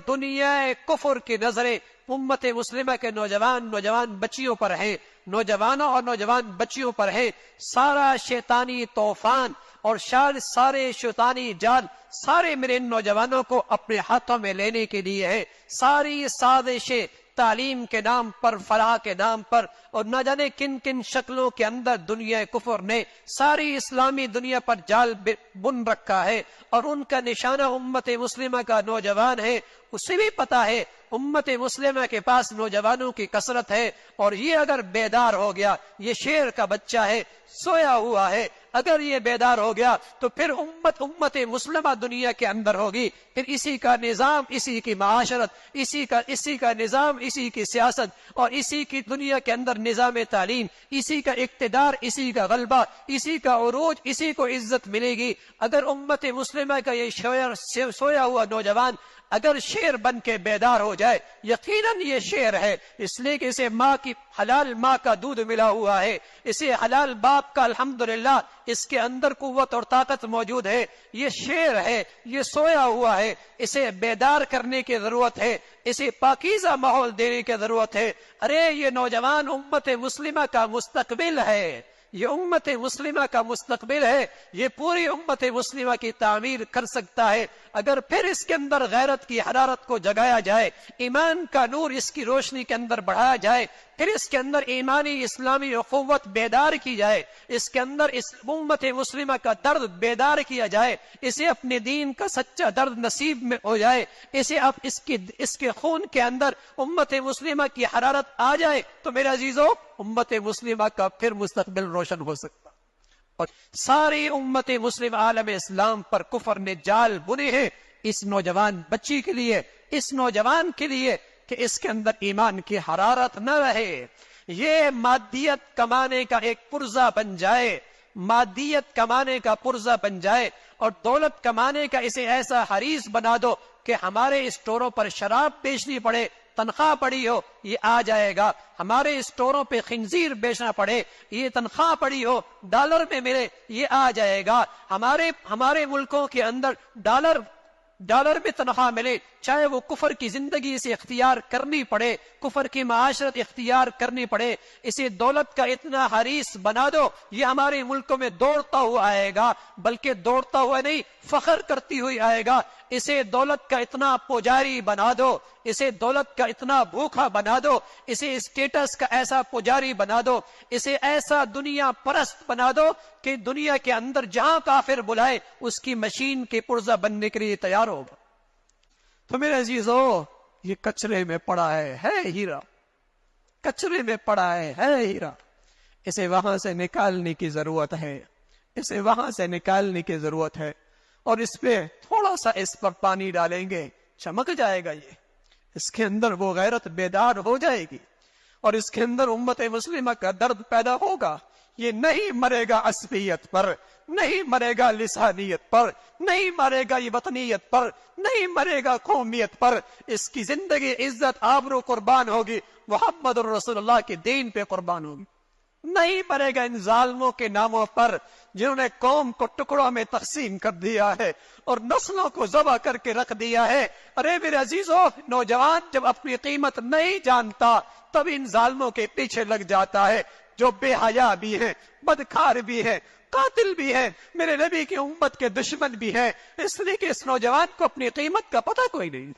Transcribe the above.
دنیا کفر کی نظریں امت مسلمہ کے نوجوان بچیوں پر ہے، نوجوانوں اور نوجوان بچیوں پر ہے۔ سارا شیطانی طوفان اور سارے شیطانی جال سارے میرے نوجوانوں کو اپنے ہاتھوں میں لینے کے لیے ہے۔ ساری سازشیں تعلیم کے نام پر، فلاح کے نام پر، اور نہ جانے کن کن شکلوں کے اندر دنیا کفر نے ساری اسلامی دنیا پر جال بن رکھا ہے، اور ان کا نشانہ امت مسلمہ کا نوجوان ہے۔ اسے بھی پتا ہے امت مسلمہ کے پاس نوجوانوں کی کثرت ہے، اور یہ اگر بیدار ہو گیا، یہ شیر کا بچہ ہے، سویا ہوا ہے، اگر یہ بیدار ہو گیا تو پھر امت مسلمہ دنیا کے اندر ہوگی، پھر اسی کا نظام، اسی کی معاشرت، اسی کا نظام، اسی کی سیاست، اور اسی کی دنیا کے اندر نظام تعلیم، اسی کا اقتدار، اسی کا غلبہ، اسی کا عروج، اسی کو عزت ملے گی۔ اگر امت مسلمہ کا یہ سویا ہوا نوجوان اگر شیر بن کے بیدار ہو جائے، یقیناً یہ شیر ہے، اس لیے کہ اسے حلال ماں کا دودھ ملا ہوا ہے، اسے حلال باپ کا الحمدللہ اس کے اندر قوت اور طاقت موجود ہے، یہ شیر ہے، یہ سویا ہوا ہے، اسے بیدار کرنے کی ضرورت ہے، اسے پاکیزہ ماحول دینے کی ضرورت ہے۔ ارے یہ نوجوان امت مسلمہ کا مستقبل ہے، یہ امت مسلمہ کا مستقبل ہے، یہ پوری امت مسلمہ کی تعمیر کر سکتا ہے اگر پھر اس کے اندر غیرت کی حرارت کو جگایا جائے، ایمان کا نور اس کی روشنی کے اندر بڑھایا جائے، پھر اس کے اندر ایمانی اسلامی اخوت بیدار کی جائے، اس کے اندر اس امت مسلمہ کا درد بیدار کیا جائے، اسے اپنے دین کا سچا درد نصیب میں ہو جائے، اسے اب اس کے خون کے اندر امت مسلمہ کی حرارت آ جائے، تو میرے عزیزو امت مسلمہ کا پھر مستقبل روشن ہو سکتا۔ اور ساری امت مسلم عالم اسلام پر کفر نے جال بنے ہیں اس نوجوان بچی کے لیے، اس نوجوان کے لیے کہ اس کے اندر ایمان کی حرارت نہ رہے، یہ مادیت کمانے کا ایک پرزہ بن جائے، مادیت کمانے کا پرزہ بن جائے، اور دولت کمانے کا اسے ایسا حریص بنا دو کہ ہمارے اسٹوروں پر شراب بیچنی پڑے، تنخواہ پڑی ہو یہ آ جائے گا، ہمارے اسٹوروں پہ خنزیر بیچنا پڑے، یہ تنخواہ پڑی ہو ڈالر میں ملے یہ آ جائے گا، ہمارے ملکوں کے اندر ڈالر میں تنخواہ ملے، چاہے وہ کفر کی زندگی سے اختیار کرنی پڑے، کفر کی معاشرت اختیار کرنی پڑے، اسے دولت کا اتنا حریص بنا دو، یہ ہمارے ملکوں میں دوڑتا ہوا آئے گا، بلکہ دوڑتا ہوا نہیں فخر کرتی ہوئی آئے گا، اسے دولت کا اتنا پجاری بنا دو، اسے دولت کا اتنا بھوکا بنا دو، اسے اسٹیٹس کا ایسا پجاری بنا دو، اسے ایسا دنیا پرست بنا دو کہ دنیا کے اندر جہاں کافر بلائے اس کی مشین کے پرزہ بننے کے لیے تیار ہوگا۔ تو میرے عزیزو یہ کچرے میں پڑا ہے ہیرا، کچرے میں پڑا ہے ہیرا، اسے وہاں سے نکالنے کی ضرورت ہے، اسے وہاں سے نکالنے کی ضرورت ہے، اور اس پہ تھوڑا سا اس پر پانی ڈالیں گے چمک جائے گا، یہ اس کے اندر وہ غیرت بیدار ہو جائے گی، اور اس کے اندر امت مسلمہ کا درد پیدا ہوگا۔ یہ نہیں مرے گا عصبیت پر، نہیں مرے گا لسانیت پر، نہیں مرے گا یہ وطنیت پر، نہیں مرے گا قومیت پر، اس کی زندگی عزت آبرو قربان ہوگی، محمد رسول اللہ کے دین پہ قربان ہوگی، نہیں مرے گا ان ظالموں کے ناموں پر جنہوں نے قوم کو ٹکڑوں میں تقسیم کر دیا ہے اور نسلوں کو ذبح کر کے رکھ دیا ہے۔ ارے میرے عزیزو نوجوان جب اپنی قیمت نہیں جانتا تب ان ظالموں کے پیچھے لگ جاتا ہے، جو بے حیا بھی ہیں، بدکار بھی ہیں، قاتل بھی ہیں، میرے نبی کی امت کے دشمن بھی ہیں، اس لیے کہ اس نوجوان کو اپنی قیمت کا پتہ کوئی نہیں۔